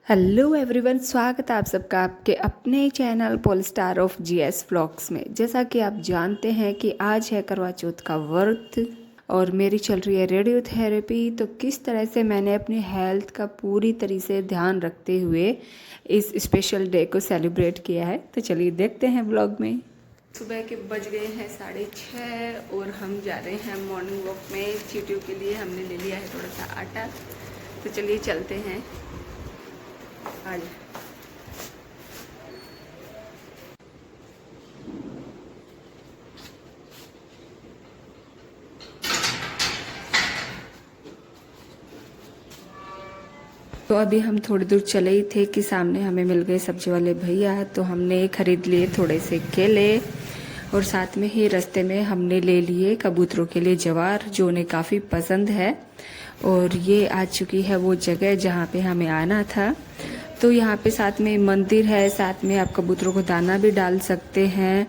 Hello everyone, स्वागत है आप सबका आपके अपने channel polestar of GS vlogs में। जैसा कि आप जानते हैं कि आज है करवा चौथ का व्रत और मेरी चल रही है रेडियोथेरेपी। तो किस तरह से मैंने अपनी हेल्थ का पूरी तरह से ध्यान रखते हुए इस स्पेशल डे को सेलिब्रेट किया है, तो चलिए देखते हैं व्लॉग में। सुबह के बज गए हैं 6:30 और हम जा रहे हैं मॉर्निंग वॉक में। चींटियों के लिए हमने ले लिया है थोड़ा सा आटा, तो चलिए चलते हैं आज। तो अभी हम थोड़ी दूर चले ही थे कि सामने हमें मिल गए सब्जी वाले भैया, तो हमने खरीद लिए थोड़े से केले और साथ में ही रास्ते में हमने ले लिए कबूतरों के लिए जवार, जो उन्हें काफ़ी पसंद है। और ये आ चुकी है वो जगह जहाँ पे हमें आना था। तो यहाँ पे साथ में मंदिर है, साथ में आप कबूतरों को दाना भी डाल सकते हैं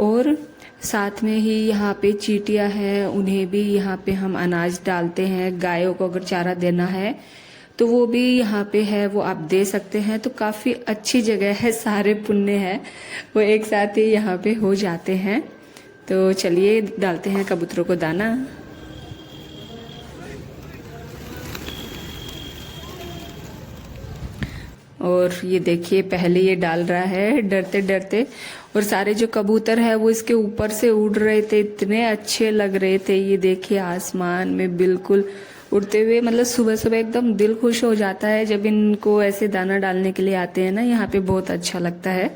और साथ में ही यहाँ पे चींटियाँ हैं, उन्हें भी यहाँ पे हम अनाज डालते हैं। गायों को अगर चारा देना है तो वो भी यहाँ पे है, वो आप दे सकते हैं। तो काफ़ी अच्छी जगह है, सारे पुण्य है वो एक साथ ही यहाँ पे हो जाते हैं। तो चलिए डालते हैं कबूतरों को दाना। और ये देखिए पहले ये डाल रहा है डरते डरते, और सारे जो कबूतर है वो इसके ऊपर से उड़ रहे थे, इतने अच्छे लग रहे थे। ये देखिए आसमान में बिल्कुल उड़ते हुए, मतलब सुबह सुबह एकदम दिल खुश हो जाता है जब इनको ऐसे दाना डालने के लिए आते हैं ना, यहाँ पे बहुत अच्छा लगता है।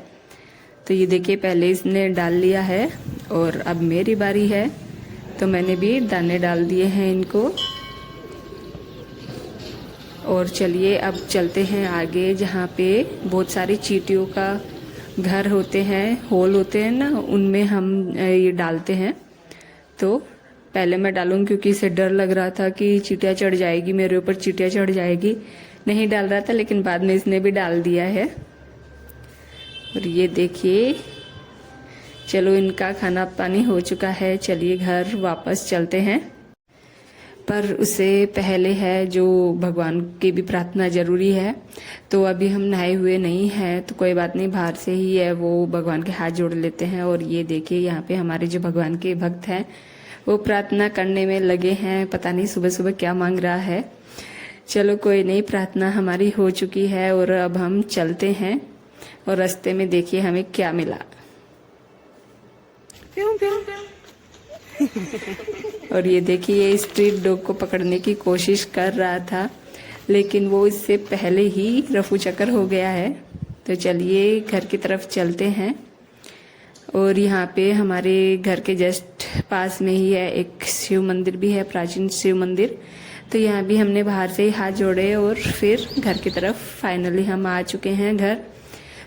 तो ये देखिए पहले इसने डाल लिया है और अब मेरी बारी है, तो मैंने भी दाने डाल दिए हैं इनको। और चलिए अब चलते हैं आगे, जहाँ पे बहुत सारी चींटियों का घर होते हैं, होल होते हैं ना, उनमें हम ये डालते हैं। तो पहले मैं डालूंगी क्योंकि इसे डर लग रहा था कि चींटियाँ चढ़ जाएगी मेरे ऊपर, चींटियाँ चढ़ जाएगी, नहीं डाल रहा था, लेकिन बाद में इसने भी डाल दिया है। और ये देखिए, चलो इनका खाना पानी हो चुका है, चलिए घर वापस चलते हैं। पर उससे पहले है जो भगवान की भी प्रार्थना जरूरी है। तो अभी हम नहाए हुए नहीं हैं, तो कोई बात नहीं, बाहर से ही है वो भगवान के हाथ जोड़ लेते हैं। और ये देखिए यहाँ पे हमारे जो भगवान के भक्त हैं वो प्रार्थना करने में लगे हैं, पता नहीं सुबह सुबह क्या मांग रहा है। चलो कोई नहीं, प्रार्थना हमारी हो चुकी है और अब हम चलते हैं। और रास्ते में देखिए हमें क्या मिला। प्यूं प्यूं प्यूं। और ये देखिए ये स्ट्रीट डॉग को पकड़ने की कोशिश कर रहा था, लेकिन वो इससे पहले ही रफू चक्कर हो गया है। तो चलिए घर की तरफ चलते हैं। और यहाँ पे हमारे घर के जस्ट पास में ही है एक शिव मंदिर भी है, प्राचीन शिव मंदिर। तो यहाँ भी हमने बाहर से ही हाथ जोड़े और फिर घर की तरफ फाइनली हम आ चुके हैं घर।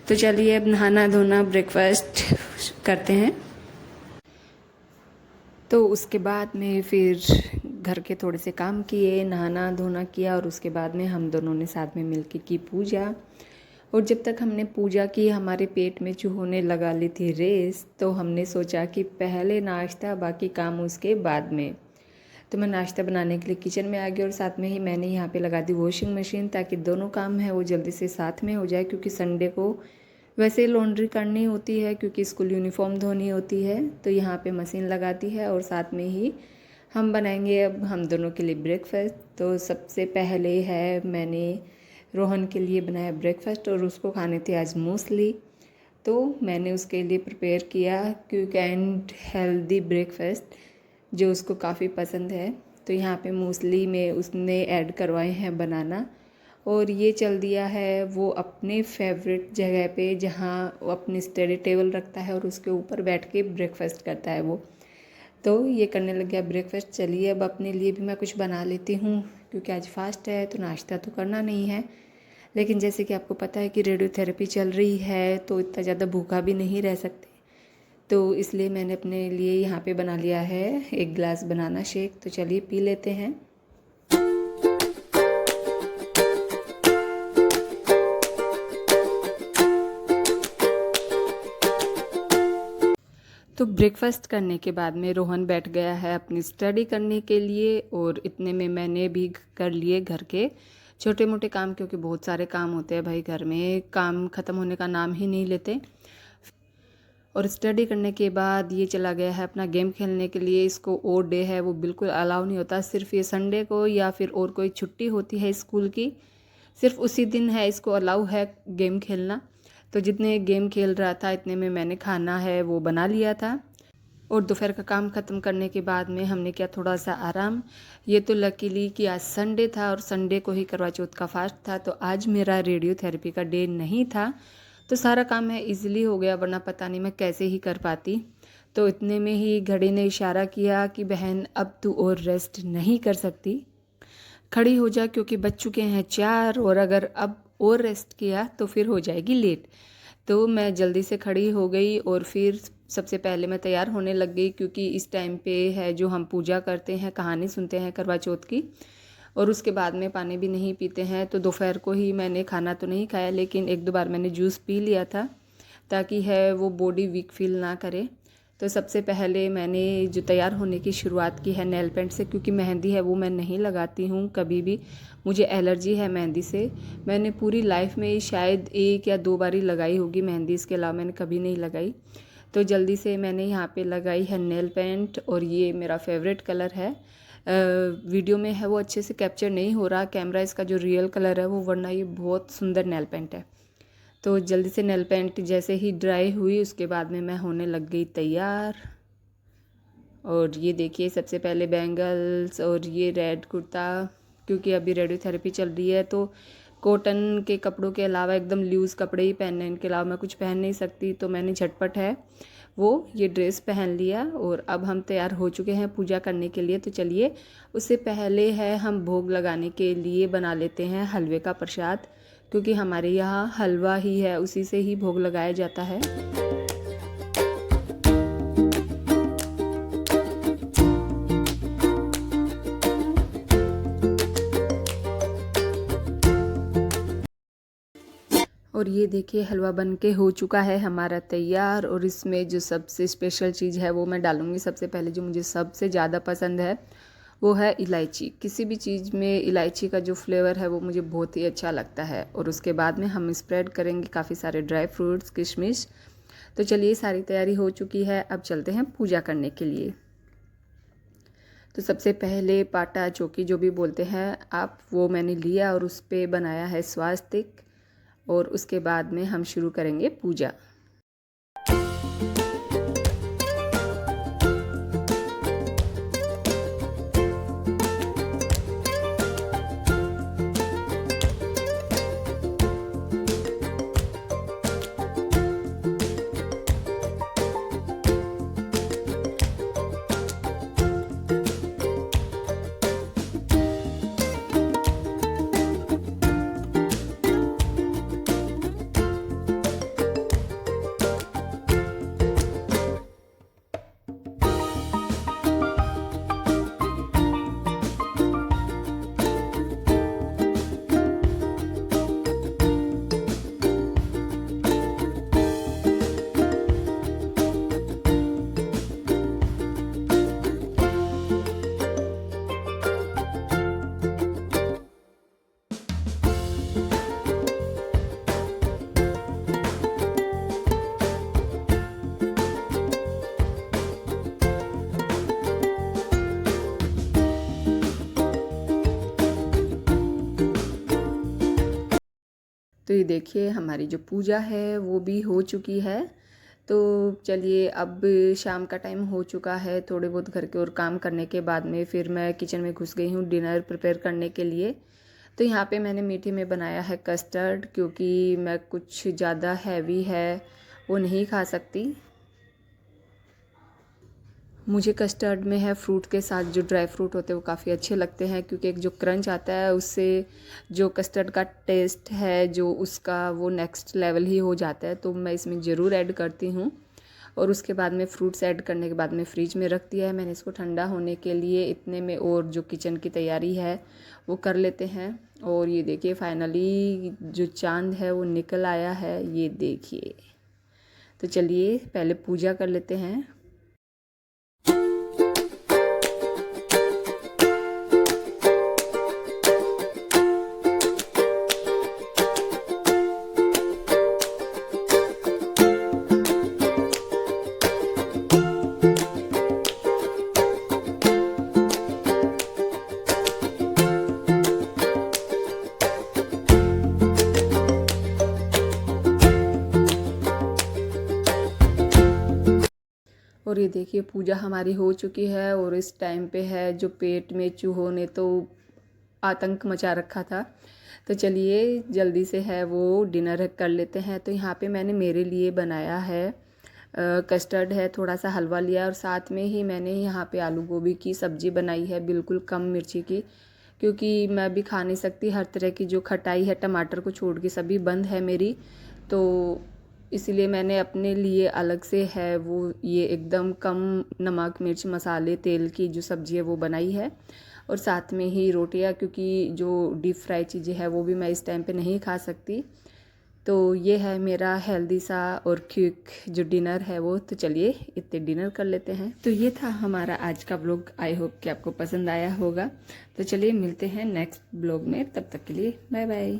तो चलिए अब नहाना धोना ब्रेकफास्ट करते हैं। तो उसके बाद में फिर घर के थोड़े से काम किए, नहाना धोना किया, और उसके बाद में हम दोनों ने साथ में मिलके की पूजा। और जब तक हमने पूजा की हमारे पेट में चूहों लगा ली थी रेस, तो हमने सोचा कि पहले नाश्ता बाकी काम उसके बाद में। तो मैं नाश्ता बनाने के लिए किचन में आ गई और साथ में ही मैंने यहाँ पे लगा दी वॉशिंग मशीन, ताकि दोनों काम है वो जल्दी से साथ में हो जाए। क्योंकि संडे को वैसे लॉन्ड्री करनी होती है, क्योंकि स्कूल यूनिफॉर्म धोनी होती है, तो यहाँ पे मशीन लगाती है। और साथ में ही हम बनाएंगे अब हम दोनों के लिए ब्रेकफास्ट। तो सबसे पहले है मैंने रोहन के लिए बनाया ब्रेकफास्ट, और उसको खाने थे आज मूसली। तो मैंने उसके लिए प्रिपेयर किया क्विक एंड हेल्दी ब्रेकफास्ट, जो उसको काफ़ी पसंद है। तो यहाँ पे मूसली में उसने ऐड करवाए हैं बनाना, और ये चल दिया है वो अपने फेवरेट जगह पे, जहाँ वो अपनी स्टडी टेबल रखता है और उसके ऊपर बैठ के ब्रेकफास्ट करता है वो। तो ये करने लग गया ब्रेकफास्ट। चलिए अब अपने लिए भी मैं कुछ बना लेती हूँ, क्योंकि आज फास्ट है तो नाश्ता तो करना नहीं है। लेकिन जैसे कि आपको पता है कि रेडियोथेरेपी चल रही है, तो इतना ज़्यादा भूखा भी नहीं रह सकते। तो इसलिए मैंने अपने लिए यहाँ पे बना लिया है 1 गिलास बनाना शेक। तो चलिए पी लेते हैं। तो ब्रेकफास्ट करने के बाद में रोहन बैठ गया है अपनी स्टडी करने के लिए, और इतने में मैंने भी कर लिए घर के छोटे मोटे काम, क्योंकि बहुत सारे काम होते हैं भाई घर में, काम ख़त्म होने का नाम ही नहीं लेते। और स्टडी करने के बाद ये चला गया है अपना गेम खेलने के लिए। इसको और डे है वो बिल्कुल अलाउ नहीं होता, सिर्फ ये संडे को या फिर और कोई छुट्टी होती है स्कूल की, सिर्फ उसी दिन है इसको अलाउ है गेम खेलना। तो जितने गेम खेल रहा था इतने में मैंने खाना है वो बना लिया था। और दोपहर का काम ख़त्म करने के बाद में हमने किया थोड़ा सा आराम। ये तो लकीली कि आज संडे था और संडे को ही करवा चौथ का फास्ट था, तो आज मेरा रेडियोथेरेपी का डे नहीं था, तो सारा काम है इजीली हो गया, वरना पता नहीं मैं कैसे ही कर पाती। तो इतने में ही घड़ी ने इशारा किया कि बहन अब तू और रेस्ट नहीं कर सकती, खड़ी हो जा, क्योंकि बज चुके हैं 4 और अगर अब और रेस्ट किया तो फिर हो जाएगी लेट। तो मैं जल्दी से खड़ी हो गई और फिर सबसे पहले मैं तैयार होने लग गई, क्योंकि इस टाइम पे है जो हम पूजा करते हैं, कहानी सुनते हैं करवा चौथ की, और उसके बाद में पानी भी नहीं पीते हैं। तो दोपहर को ही मैंने खाना तो नहीं खाया, लेकिन 1-2 बार मैंने जूस पी लिया था ताकि है वो बॉडी वीक फील ना करे। तो सबसे पहले मैंने जो तैयार होने की शुरुआत की है नेल पेंट से, क्योंकि मेहंदी है वो मैं नहीं लगाती हूँ कभी भी, मुझे एलर्जी है मेहंदी से। मैंने पूरी लाइफ में शायद 1 या 2 बार ही लगाई होगी मेहंदी, इसके अलावा मैंने कभी नहीं लगाई। तो जल्दी से मैंने यहाँ पे लगाई है नेल पेंट, और ये मेरा फेवरेट कलर है। वीडियो में है वो अच्छे से कैप्चर नहीं हो रहा कैमरा इसका जो रियल कलर है वो, वरना ये बहुत सुंदर नेल पेंट है। तो जल्दी से नेल पेंट जैसे ही ड्राई हुई उसके बाद में मैं होने लग गई तैयार। और ये देखिए सबसे पहले बैंगल्स और ये रेड कुर्ता, क्योंकि अभी रेडियोथेरेपी चल रही है तो कॉटन के कपड़ों के अलावा एकदम लूज़ कपड़े ही पहनने, इनके अलावा मैं कुछ पहन नहीं सकती। तो मैंने झटपट है वो ये ड्रेस पहन लिया और अब हम तैयार हो चुके हैं पूजा करने के लिए। तो चलिए उससे पहले है हम भोग लगाने के लिए बना लेते हैं हलवे का प्रसाद, क्योंकि हमारे यहाँ हलवा ही है, उसी से ही भोग लगाया जाता है। और ये देखिए हलवा बन के हो चुका है हमारा तैयार। और इसमें जो सबसे स्पेशल चीज़ है वो मैं डालूँगी सबसे पहले, जो मुझे सबसे ज़्यादा पसंद है वो है इलायची। किसी भी चीज़ में इलायची का जो फ्लेवर है वो मुझे बहुत ही अच्छा लगता है। और उसके बाद में हम स्प्रेड करेंगे काफ़ी सारे ड्राई फ्रूट्स, किशमिश। तो चलिए सारी तैयारी हो चुकी है, अब चलते हैं पूजा करने के लिए। तो सबसे पहले पाटा चौकी जो भी बोलते हैं आप, वो मैंने लिया और उस पर बनाया है स्वास्तिक, और उसके बाद में हम शुरू करेंगे पूजा। तो ये देखिए हमारी जो पूजा है वो भी हो चुकी है। तो चलिए अब शाम का टाइम हो चुका है, थोड़े बहुत घर के और काम करने के बाद में फिर मैं किचन में घुस गई हूँ डिनर प्रिपेयर करने के लिए। तो यहाँ पे मैंने मीठे में बनाया है कस्टर्ड, क्योंकि मैं कुछ ज़्यादा हैवी है वो नहीं खा सकती। मुझे कस्टर्ड में है फ्रूट के साथ जो ड्राई फ्रूट होते हैं वो काफ़ी अच्छे लगते हैं, क्योंकि एक जो क्रंच आता है उससे जो कस्टर्ड का टेस्ट है जो उसका वो नेक्स्ट लेवल ही हो जाता है। तो मैं इसमें ज़रूर ऐड करती हूँ। और उसके बाद में फ्रूट्स ऐड करने के बाद में फ्रिज में रख दिया है मैंने इसको ठंडा होने के लिए। इतने में और जो किचन की तैयारी है वो कर लेते हैं। और ये देखिए फाइनली जो चाँद है वो निकल आया है, ये देखिए। तो चलिए पहले पूजा कर लेते हैं। और ये देखिए पूजा हमारी हो चुकी है और इस टाइम पे है जो पेट में चूहों ने तो आतंक मचा रखा था। तो चलिए जल्दी से है वो डिनर कर लेते हैं। तो यहाँ पे मैंने मेरे लिए बनाया है कस्टर्ड है, थोड़ा सा हलवा लिया और साथ में ही मैंने यहाँ पे आलू गोभी की सब्ज़ी बनाई है, बिल्कुल कम मिर्ची की, क्योंकि मैं भी खा नहीं सकती हर तरह की जो खटाई है, टमाटर को छोड़ के सभी बंद है मेरी। तो इसीलिए मैंने अपने लिए अलग से है वो ये एकदम कम नमक मिर्च मसाले तेल की जो सब्ज़ी है वो बनाई है। और साथ में ही रोटियां, क्योंकि जो डीप फ्राई चीज़ें हैं वो भी मैं इस टाइम पे नहीं खा सकती। तो ये है मेरा हेल्दी सा और क्विक जो डिनर है वो। तो चलिए इतने डिनर कर लेते हैं। तो ये था हमारा आज का ब्लॉग। आई होप कि आपको पसंद आया होगा। तो चलिए मिलते हैं नेक्स्ट ब्लॉग में, तब तक के लिए बाय बाय।